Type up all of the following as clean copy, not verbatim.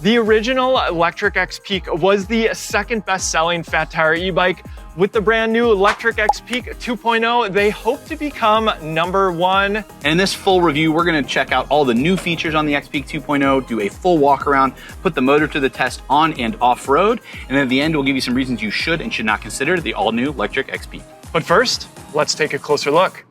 The original Lectric XPeak was the second best-selling fat tire e-bike. With the brand new Lectric XPeak 2.0, they hope to become #1. And in this full review, we're gonna check out all the new features on the XPeak 2.0, do a full walk around, put the motor to the test on and off-road, and then at the end, we'll give you some reasons you should and should not consider the all-new Lectric XPeak. But first, let's take a closer look.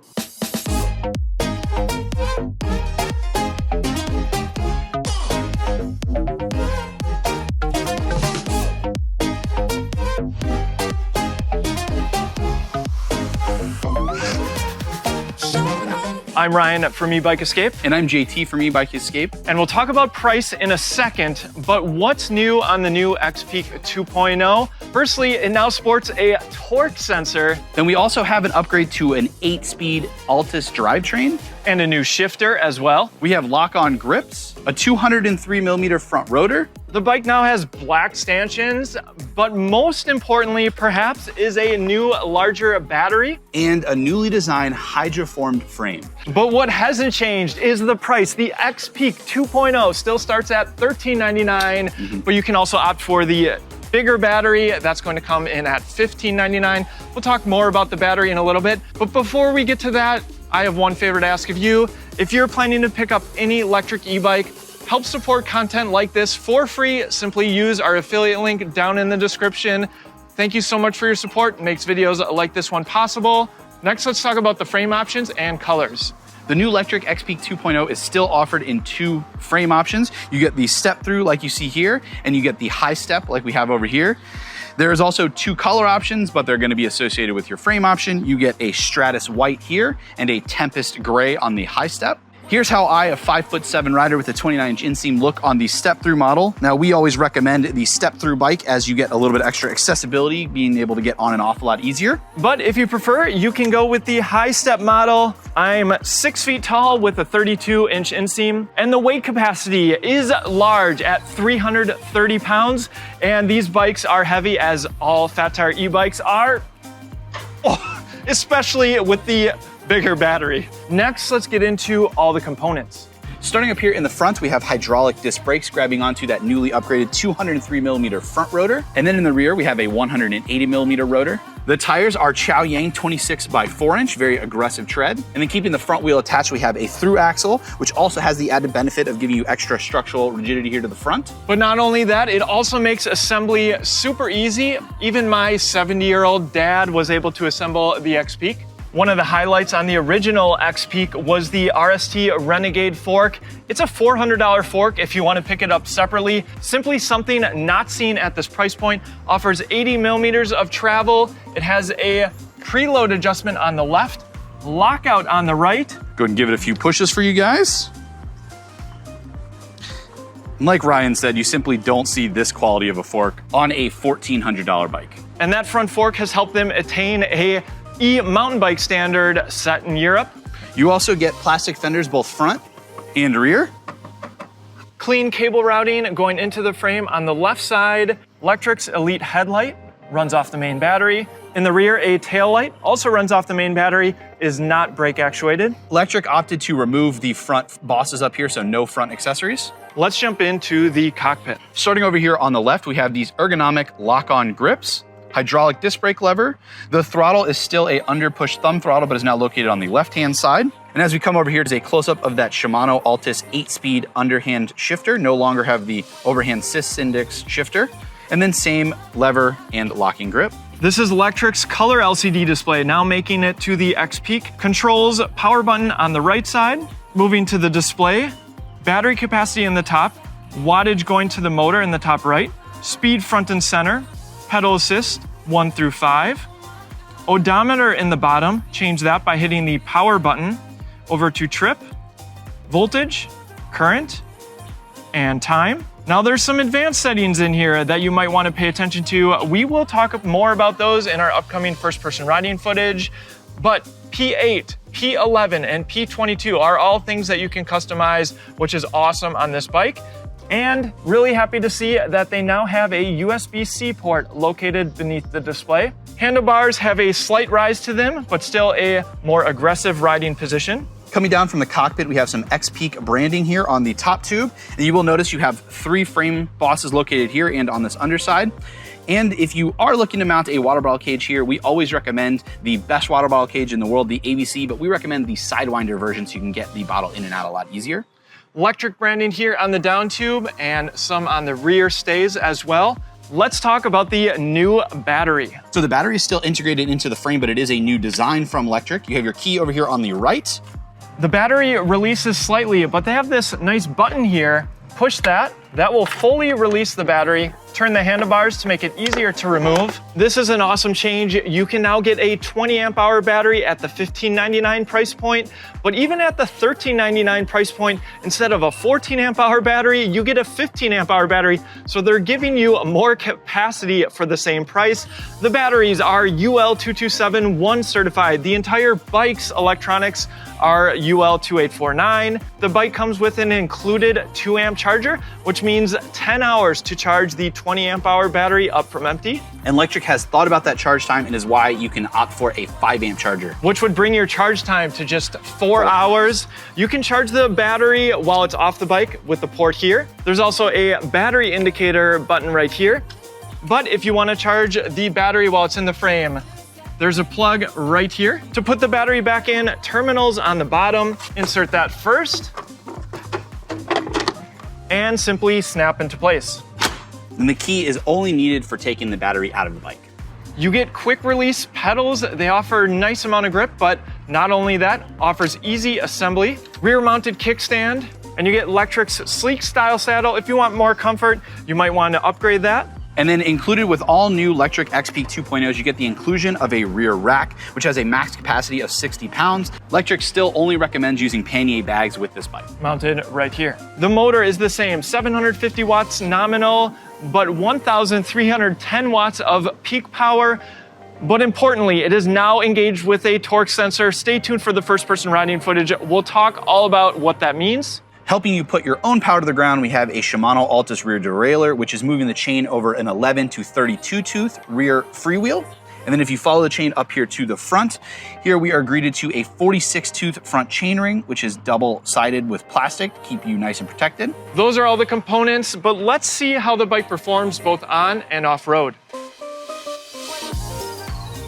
I'm Ryan from Ebike Escape. And I'm JT from Ebike Escape. And we'll talk about price in a second, but what's new on the new XPeak 2.0? Firstly, it now sports a torque sensor. Then we also have an upgrade to an 8-speed Altus drivetrain. And a new shifter as well. We have lock-on grips, a 203mm front rotor. The bike now has black stanchions, but most importantly, perhaps, is a new, larger battery. And a newly designed hydroformed frame. But what hasn't changed is the price. The XPeak 2.0 still starts at $1399, but you can also opt for the bigger battery. That's going to come in at $1599. We'll talk more about the battery in a little bit, but before we get to that, I have one favor to ask of you. If you're planning to pick up any electric e-bike, help support content like this for free. Simply use our affiliate link down in the description. Thank you so much for your support. It makes videos like this one possible. Next, let's talk about the frame options and colors. The new Lectric XPeak 2.0 is still offered in 2 frame options. You get the Step-Thru like you see here, and you get the high step like we have over here. There's also 2 color options, but they're gonna be associated with your frame option. You get a Stratus white here and a Tempest gray on the high step. Here's how I, a 5'7" rider with a 29-inch inseam, look on the Step-Thru model. Now, we always recommend the Step-Thru bike as you get a little bit extra accessibility, being able to get on and off a lot easier. But if you prefer, you can go with the high step model. I'm 6 feet tall with a 32-inch inseam, and the weight capacity is large at 330 pounds. And these bikes are heavy, as all fat tire e-bikes are, especially with the bigger battery. Next, let's get into all the components. Starting up here in the front, we have hydraulic disc brakes grabbing onto that newly upgraded 203mm front rotor. And then in the rear, we have a 180mm rotor. The tires are Chow Yang 26x4-inch, very aggressive tread. And then keeping the front wheel attached, we have a through axle, which also has the added benefit of giving you extra structural rigidity here to the front. But not only that, it also makes assembly super easy. Even my 70-year-old dad was able to assemble the XPeak. One of the highlights on the original XPeak was the RST Renegade fork. It's a $400 fork if you want to pick it up separately. Simply something not seen at this price point. Offers 80mm of travel. It has a preload adjustment on the left, lockout on the right. Go ahead and give it a few pushes for you guys. And like Ryan said, you simply don't see this quality of a fork on a $1,400 bike. And that front fork has helped them attain a mountain bike standard set in Europe. You also get plastic fenders both front and rear. Clean cable routing going into the frame on the left side. Lectric's Elite headlight runs off the main battery. In the rear, a tail light also runs off the main battery, is not brake actuated. Lectric opted to remove the front bosses up here, so no front accessories. Let's jump into the cockpit. Starting over here on the left, we have these ergonomic lock-on grips. Hydraulic disc brake lever. The throttle is still a under-push thumb throttle, but is now located on the left-hand side. And as we come over here, it's a close-up of that Shimano Altus 8-speed underhand shifter. No longer have the overhand cis index shifter. And then same lever and locking grip. This is Lectric's color LCD display, now making it to the XPeak. Controls power button on the right side. Moving to the display, battery capacity in the top, wattage going to the motor in the top right, speed front and center, pedal assist 1 through 5. Odometer in the bottom, change that by hitting the power button. Over to trip, voltage, current, and time. Now there's some advanced settings in here that you might want to pay attention to. We will talk more about those in our upcoming first-person riding footage, but P8, P11, and P22 are all things that you can customize, which is awesome on this bike. And really happy to see that they now have a USB-C port located beneath the display. Handlebars have a slight rise to them, but still a more aggressive riding position. Coming down from the cockpit, we have some XPeak branding here on the top tube. And you will notice you have 3 frame bosses located here and on this underside. And if you are looking to mount a water bottle cage here, we always recommend the best water bottle cage in the world, the ABC, but we recommend the Sidewinder version so you can get the bottle in and out a lot easier. Lectric branding here on the down tube and some on the rear stays as well. Let's talk about the new battery. So the battery is still integrated into the frame, but it is a new design from Lectric. You have your key over here on the right. The battery releases slightly, but they have this nice button here. Push that. That will fully release the battery. Turn the handlebars to make it easier to remove. This is an awesome change. You can now get a 20 amp hour battery at the $15.99 price point, but even at the $13.99 price point, instead of a 14 amp hour battery, you get a 15 amp hour battery. So they're giving you more capacity for the same price. The batteries are UL2271 certified. The entire bike's electronics are UL2849. The bike comes with an included 2 amp charger, which means 10 hours to charge the 20 amp hour battery up from empty. And Lectric has thought about that charge time and is why you can opt for a 5 amp charger, which would bring your charge time to just 4 hours. You can charge the battery while it's off the bike with the port here. There's also a battery indicator button right here. But if you want to charge the battery while it's in the frame, there's a plug right here. To put the battery back in, terminals on the bottom, insert that first, and simply snap into place. And the key is only needed for taking the battery out of the bike. You get quick release pedals. They offer a nice amount of grip, but not only that, offers easy assembly, rear mounted kickstand, and you get Lectric's sleek style saddle. If you want more comfort, you might want to upgrade that. And then included with all new Lectric XPeak 2.0s, you get the inclusion of a rear rack, which has a max capacity of 60 pounds. Lectric still only recommends using pannier bags with this bike. Mounted right here. The motor is the same, 750 watts nominal, but 1,310 watts of peak power. But importantly, it is now engaged with a torque sensor. Stay tuned for the first person riding footage. We'll talk all about what that means. Helping you put your own power to the ground, we have a Shimano Altus rear derailleur, which is moving the chain over an 11 to 32 tooth rear freewheel. And then if you follow the chain up here to the front, here we are greeted to a 46 tooth front chainring, which is double-sided with plastic to keep you nice and protected. Those are all the components, but let's see how the bike performs both on and off-road.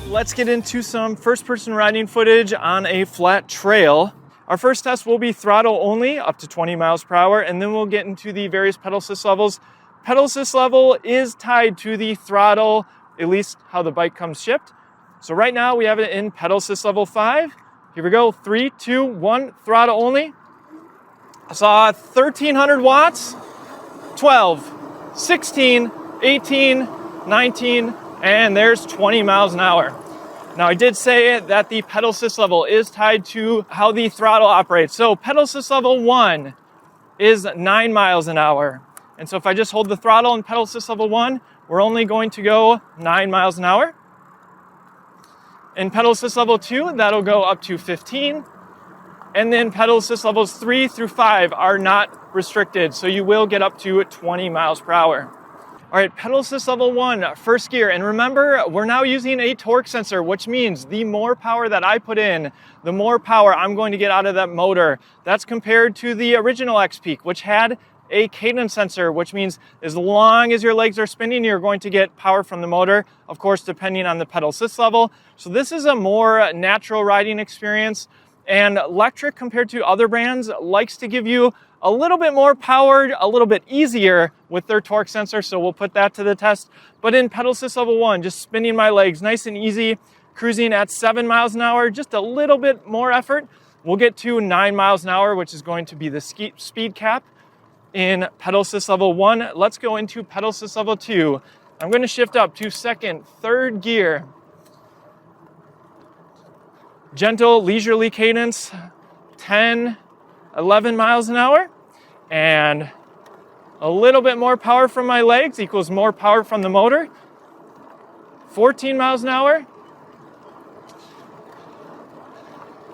Let's get into some first-person riding footage on a flat trail. Our first test will be throttle only, up to 20 miles per hour, and then we'll get into the various pedal assist levels. Pedal assist level is tied to the throttle, at least how the bike comes shipped. So right now we have it in pedal assist level 5. Here we go, 3, 2, 1, throttle only. I saw 1,300 watts, 12, 16, 18, 19, and there's 20 miles an hour. Now, I did say that the pedal assist level is tied to how the throttle operates. So pedal assist level 1 is 9 miles an hour. And so if I just hold the throttle in pedal assist level 1, we're only going to go 9 miles an hour. In pedal assist level 2, that'll go up to 15. And then pedal assist levels 3 through 5 are not restricted, so you will get up to 20 miles per hour. All right, pedal assist level 1, first gear. And remember, we're now using a torque sensor, which means the more power that I put in, the more power I'm going to get out of that motor. That's compared to the original XPeak, which had a cadence sensor, which means as long as your legs are spinning, you're going to get power from the motor, of course, depending on the pedal assist level. So this is a more natural riding experience. And Lectric, compared to other brands, likes to give you a little bit more power, a little bit easier with their torque sensor, so we'll put that to the test. But in pedal assist level 1, just spinning my legs nice and easy, cruising at 7 miles an hour, just a little bit more effort. We'll get to 9 miles an hour, which is going to be the speed cap in pedal assist level 1. Let's go into pedal assist level 2. I'm going to shift up to second, third gear. Gentle, leisurely cadence, 10, 11 miles an hour, and a little bit more power from my legs equals more power from the motor. 14 miles an hour,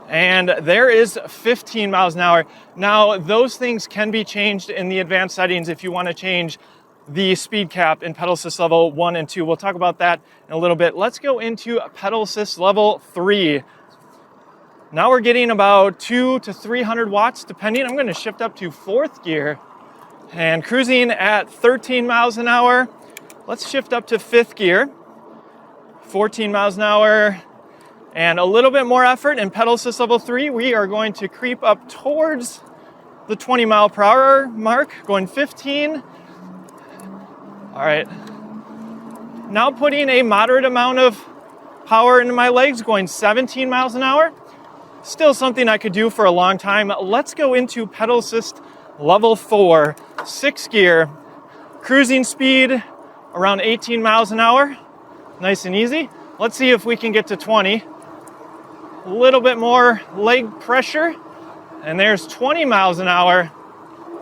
and there is 15 miles an hour. Now, those things can be changed in the advanced settings if you want to change the speed cap in pedal assist level 1 and 2. We'll talk about that in a little bit. Let's go into pedal assist level 3. Now we're getting about 200 to 300 watts depending. I'm going to shift up to 4th gear and cruising at 13 miles an hour. Let's shift up to 5th gear, 14 miles an hour, and a little bit more effort in pedal assist level 3. We are going to creep up towards the 20 mile per hour mark, going 15. All right. Now putting a moderate amount of power into my legs, going 17 miles an hour. Still something I could do for a long time. Let's go into pedal assist level 4, 6th gear, cruising speed around 18 miles an hour. Nice and easy. Let's see if we can get to 20. A little bit more leg pressure, and there's 20 miles an hour.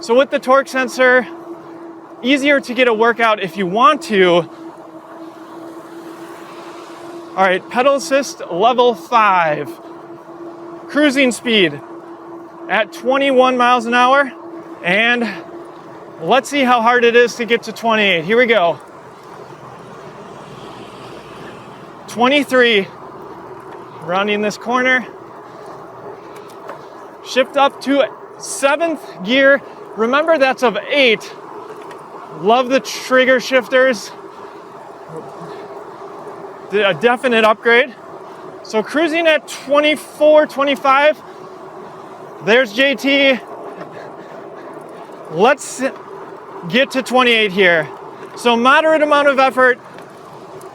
So with the torque sensor, easier to get a workout if you want to. All right, pedal assist level 5. Cruising speed at 21 miles an hour. And let's see how hard it is to get to 28. Here we go. 23. Rounding this corner. Shift up to 7th gear. Remember, that's of 8. Love the trigger shifters. A definite upgrade. So cruising at 24, 25. There's JT. Let's get to 28 here. So moderate amount of effort.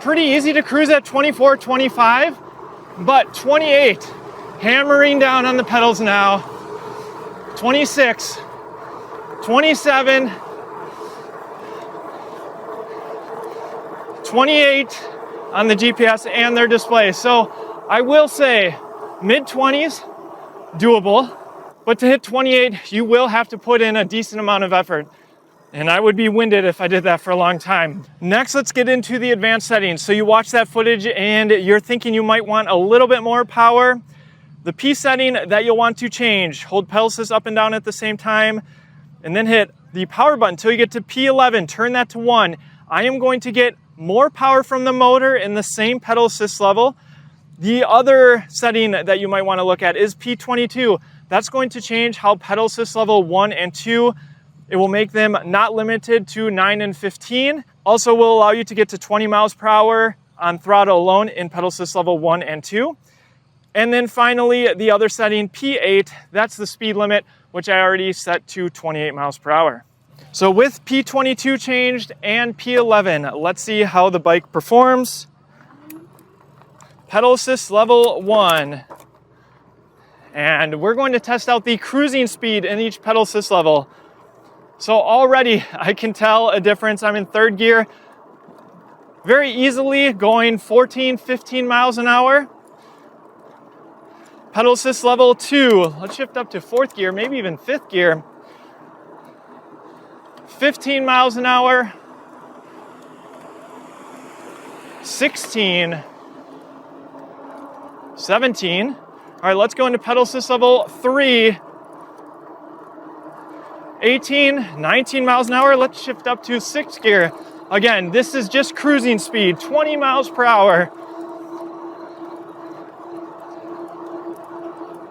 Pretty easy to cruise at 24, 25. But 28. Hammering down on the pedals now. 26. 27. 28 on the GPS and their display. So I will say mid-20s, doable, but to hit 28, you will have to put in a decent amount of effort. And I would be winded if I did that for a long time. Next, let's get into the advanced settings. So you watch that footage and you're thinking you might want a little bit more power. The P setting that you'll want to change, hold pedal assist up and down at the same time, and then hit the power button until you get to P11, turn that to 1. I am going to get more power from the motor in the same pedal assist level. The other setting that you might want to look at is P22. That's going to change how pedal assist level 1 and 2. It will make them not limited to 9 and 15. Also will allow you to get to 20 miles per hour on throttle alone in pedal assist level 1 and 2. And then finally, the other setting, P8, that's the speed limit, which I already set to 28 miles per hour. So with P22 changed and P11, let's see how the bike performs. Pedal assist level 1. And we're going to test out the cruising speed in each pedal assist level. So already I can tell a difference. I'm in 3rd gear, very easily going 14, 15 miles an hour. Pedal assist level 2. Let's shift up to 4th gear, maybe even 5th gear. 15 miles an hour. 16. 17. All right, let's go into pedal assist level 3. 18, 19 miles an hour. Let's shift up to 6th gear. Again, this is just cruising speed, 20 miles per hour.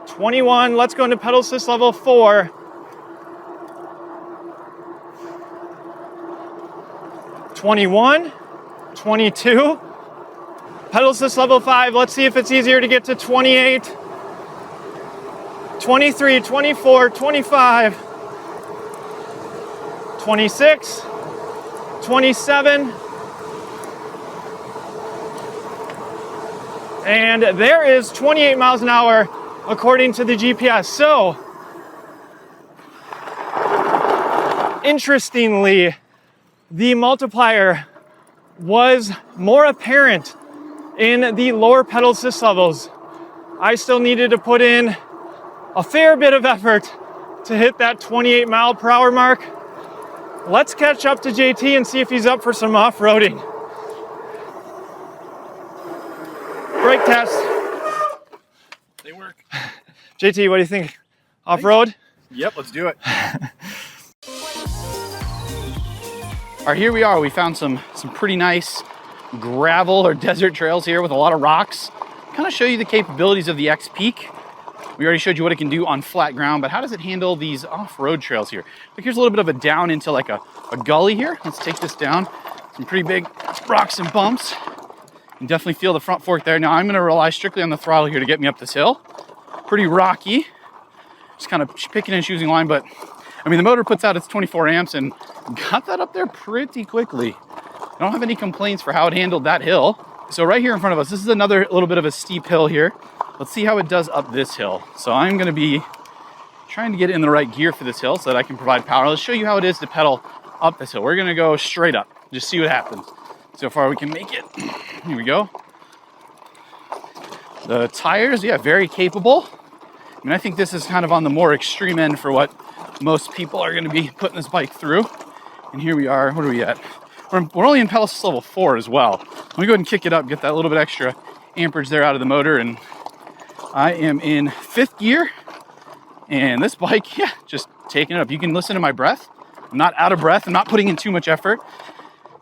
21, let's go into pedal assist level 4. 21, 22. Pedal assist level 5, let's see if it's easier to get to 28. 23, 24, 25. 26, 27, and there is 28 miles an hour according to the GPS. So, interestingly, the multiplier was more apparent in the lower pedal assist levels. I still needed to put in a fair bit of effort to hit that 28 mile per hour mark. Let's catch up to JT and see if he's up for some off-roading. Brake test. They work. JT, what do you think? Off-road? Yep, let's do it. All right, here we are. We found some pretty nice gravel or desert trails here with a lot of rocks. Kind of show you the capabilities of the XPeak. We already showed you what it can do on flat ground, but how does it handle these off-road trails here? Like here's a little bit of a down into like a gully here. Let's take this down. Some pretty big rocks and bumps. You can definitely feel the front fork there. Now I'm gonna rely strictly on the throttle here to get me up this hill. Pretty rocky. Just kind of picking and choosing line, but I mean, the motor puts out its 24 amps and got that up there pretty quickly. I don't have any complaints for how it handled that hill. So right here in front of us, this is another little bit of a steep hill here. Let's see how it does up this hill. So I'm gonna be trying to get in the right gear for this hill so that I can provide power. Let's show you how it is to pedal up this hill. We're gonna go straight up, just see what happens. So far we can make it. Here we go. The tires, yeah, very capable. I mean, I think this is kind of on the more extreme end for what most people are gonna be putting this bike through. And here we are, what are we at? We're only in Pelosis level 4 as well. Let me go ahead and kick it up, get that little bit extra amperage there out of the motor, and I am in 5th gear, and this bike, yeah, just taking it up. You can listen to my breath. I'm not out of breath. I'm not putting in too much effort.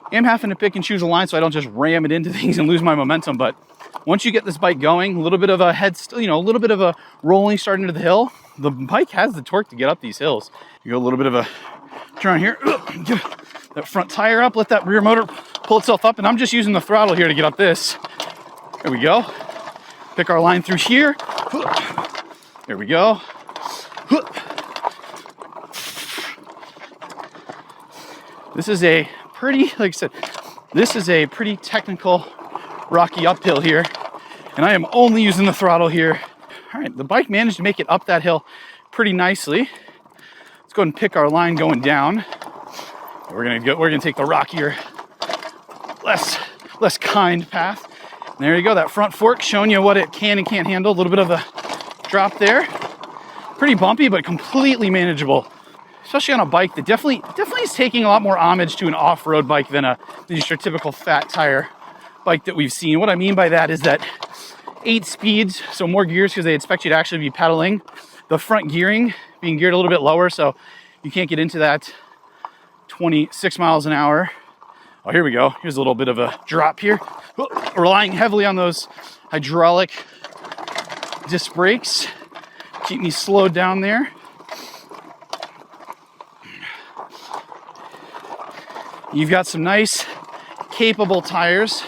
I'm having to pick and choose a line so I don't just ram it into things and lose my momentum. But once you get this bike going, a little bit of a a little bit of a rolling start into the hill, the bike has the torque to get up these hills. You go a little bit of a turn here, get that front tire up, let that rear motor pull itself up, and I'm just using the throttle here to get up this. There we go. Pick our line through here. There we go. This is a pretty, like I said, this is a pretty technical, rocky uphill here. And I am only using the throttle here. All right, the bike managed to make it up that hill pretty nicely. Let's go ahead and pick our line going down. We're gonna take the rockier, less kind path. And there you go, that front fork showing you what it can and can't handle. A little bit of a drop there. Pretty bumpy, but completely manageable. Especially on a bike that definitely is taking a lot more homage to an off-road bike than just your typical fat tire bike that we've seen. What I mean by that is that 8 speeds, so more gears because they expect you to actually be pedaling. The front gearing being geared a little bit lower, so you can't get into that 26 miles an hour. Oh, here we go. Here's a little bit of a drop here. Relying heavily on those hydraulic disc brakes. Keep me slowed down there. You've got some nice, capable tires.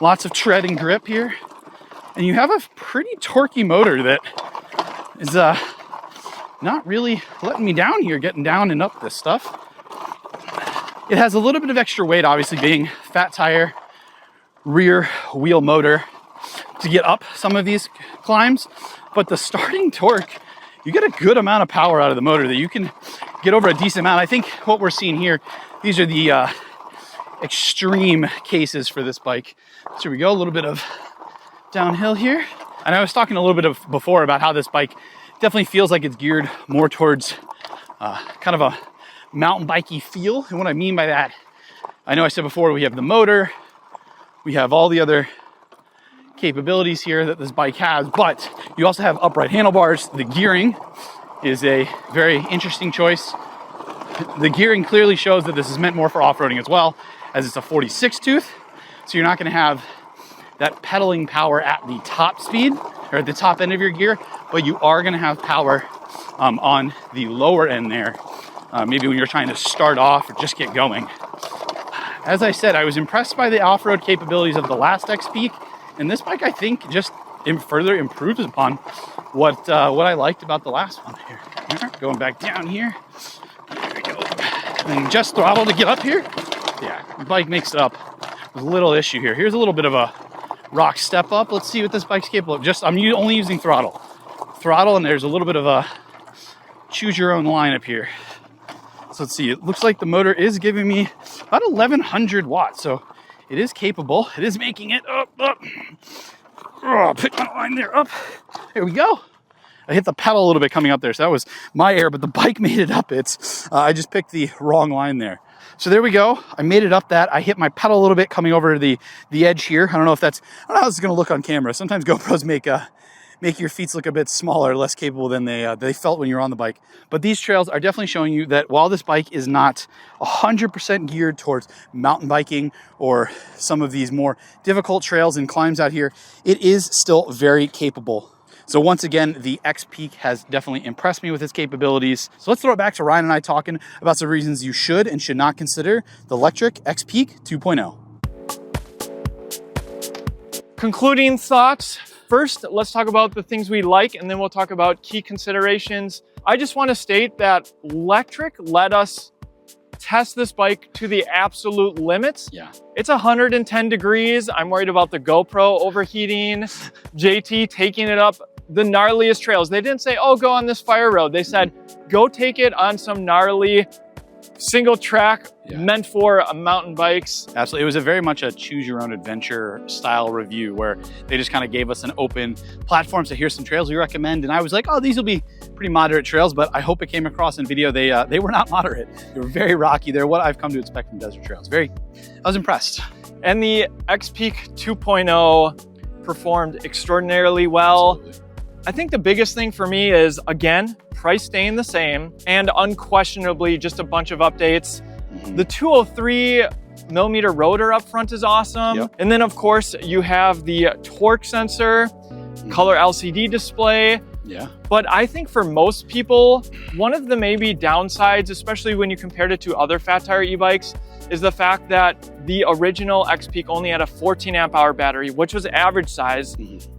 Lots of tread and grip here. And you have a pretty torquey motor that is not really letting me down here, getting down and up this stuff. It has a little bit of extra weight, obviously being fat tire, rear wheel motor to get up some of these climbs. But the starting torque, you get a good amount of power out of the motor that you can get over a decent amount. I think what we're seeing here, these are the extreme cases for this bike. So here we go, a little bit of downhill here. And I was talking a little bit before about how this bike definitely feels like it's geared more towards kind of a mountain bikey feel. And what I mean by that, I know I said before, we have the motor, we have all the other capabilities here that this bike has, but you also have upright handlebars. The gearing is a very interesting choice. The gearing clearly shows that this is meant more for off-roading as well, as it's a 46 tooth. So you're not gonna have that pedaling power at the top speed or at the top end of your gear, but you are gonna have power on the lower end there. Maybe when you're trying to start off or just get going. As I said, I was impressed by the off-road capabilities of the last XPeak, and this bike, I think, just further improves upon what I liked about the last one here. Going back down here. There we go. And just throttle to get up here. Yeah, the bike makes it up. There's a little issue here. Here's a little bit of a rock step up. Let's see what this bike's capable of. I'm only using throttle. Throttle, and there's a little bit of a choose your own line up here. So let's see, it looks like the motor is giving me about 1100 watts. So it is capable. It is making it up. Oh, pick my line there, up. There we go. I hit the pedal a little bit coming up there, so that was my error, but the bike made it up. I just picked the wrong line there. So there we go. I made it up that. I hit my pedal a little bit coming over to the edge here. I don't know how this is gonna look on camera. Sometimes GoPros make your feet look a bit smaller, less capable than they felt when you're on the bike. But these trails are definitely showing you that while this bike is not 100% geared towards mountain biking or some of these more difficult trails and climbs out here, it is still very capable. So once again, the XPeak has definitely impressed me with its capabilities. So let's throw it back to Ryan and I talking about some reasons you should and should not consider the Lectric XPeak 2.0. Concluding thoughts. First, let's talk about the things we like, and then we'll talk about key considerations. I just want to state that Lectric let us test this bike to the absolute limits. Yeah. It's 110 degrees. I'm worried about the GoPro overheating. JT taking it up the gnarliest trails. They didn't say, oh, go on this fire road. They said, go take it on some gnarly single track meant for mountain bikes. Absolutely. It was very much a choose your own adventure style review where they just kind of gave us an open platform. So here's some trails we recommend. And I was like, oh, these will be pretty moderate trails, but I hope it came across in video. They were not moderate. They were very rocky. They're what I've come to expect from desert trails. I was impressed. And the XPeak 2.0 performed extraordinarily well. Absolutely. I think the biggest thing for me is, again, price staying the same and unquestionably just a bunch of updates. The 203 millimeter rotor up front is awesome. Yep. And then of course you have the torque sensor, color LCD display. Yeah. But I think for most people, one of the maybe downsides, especially when you compared it to other fat tire e-bikes, is the fact that the original XPeak only had a 14 amp hour battery, which was average size.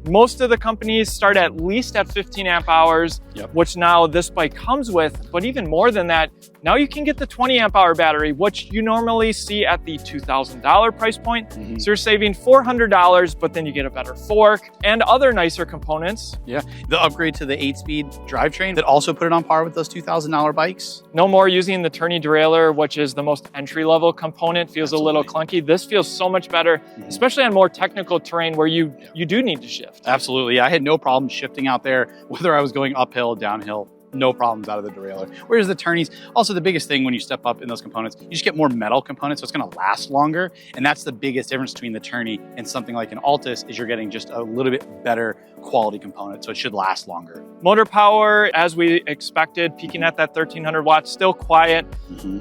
Most of the companies start at least at 15 amp hours, which now this bike comes with. But even more than that, now you can get the 20 amp hour battery, which you normally see at the $2,000 price point. So you're saving $400, but then you get a better fork and other nicer components. Yeah, the upgrade to the 8-speed drivetrain that also put it on par with those $2,000 bikes. No more using the tourney derailleur, which is the most entry-level component. Feels a little clunky. This feels so much better, especially on more technical terrain where you do need to shift. Absolutely. I had no problem shifting out there, whether I was going uphill, downhill. No problems out of the derailleur. Whereas the tourneys, also the biggest thing when you step up in those components, you just get more metal components, so it's gonna last longer. And that's the biggest difference between the tourney and something like an Altus, is you're getting just a little bit better quality component, so it should last longer. Motor power, as we expected, peaking at that 1300 watts, still quiet.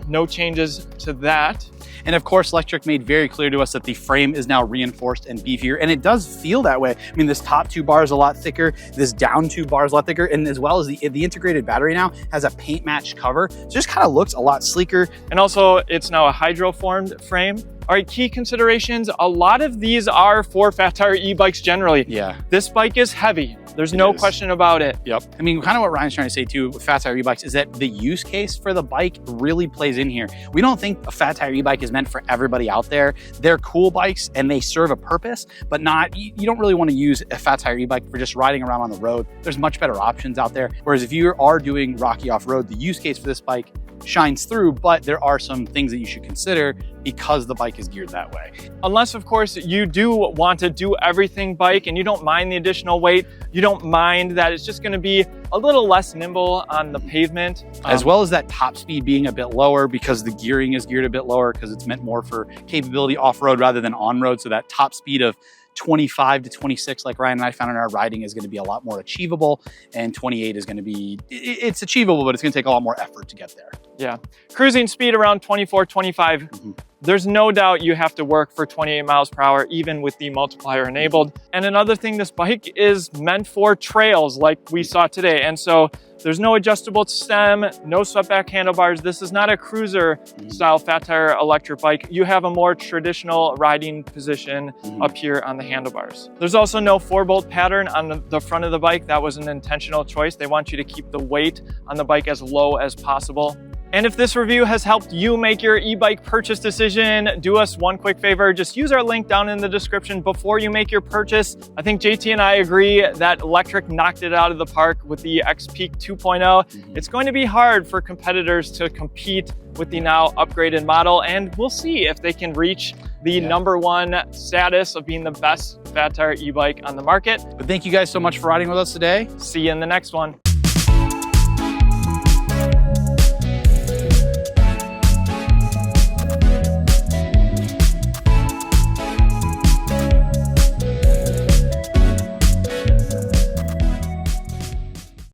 No changes to that. And of course, Lectric made very clear to us that the frame is now reinforced and beefier, and it does feel that way. I mean, this top 2 bar is a lot thicker, this down 2 bar is a lot thicker, and as well as the integrated battery now has a paint matched cover. So it just kind of looks a lot sleeker. And also, it's now a hydroformed frame. All right, key considerations. A lot of these are for fat tire e-bikes generally. Yeah. This bike is heavy. There's no question about it. Yep. I mean, kind of what Ryan's trying to say too with fat tire e-bikes is that the use case for the bike really plays in here. We don't think a fat tire e-bike is meant for everybody out there. They're cool bikes and they serve a purpose, but not, you don't really want to use a fat tire e-bike for just riding around on the road. There's much better options out there. Whereas if you are doing rocky off-road, the use case for this bike shines through, but there are some things that you should consider because the bike is geared that way. Unless, of course, you do want to do everything bike and you don't mind the additional weight, you don't mind that it's just going to be a little less nimble on the pavement. As well as that top speed being a bit lower because the gearing is geared a bit lower because it's meant more for capability off-road rather than on-road. So that top speed of 25 to 26, like Ryan and I found in our riding, is going to be a lot more achievable, and 28 is going to be, it's achievable, but it's going to take a lot more effort to get there. Yeah, cruising speed around 24, 25. There's no doubt you have to work for 28 miles per hour, even with the multiplier enabled. And another thing, this bike is meant for trails like we saw today. And so there's no adjustable stem, no swept back handlebars. This is not a cruiser style fat tire electric bike. You have a more traditional riding position up here on the handlebars. There's also no 4-bolt pattern on the front of the bike. That was an intentional choice. They want you to keep the weight on the bike as low as possible. And if this review has helped you make your e-bike purchase decision, do us one quick favor. Just use our link down in the description before you make your purchase. I think JT and I agree that Lectric knocked it out of the park with the XPeak 2.0. It's going to be hard for competitors to compete with the now upgraded model, and we'll see if they can reach the #1 status of being the best fat tire e-bike on the market. But thank you guys so much for riding with us today. See you in the next one.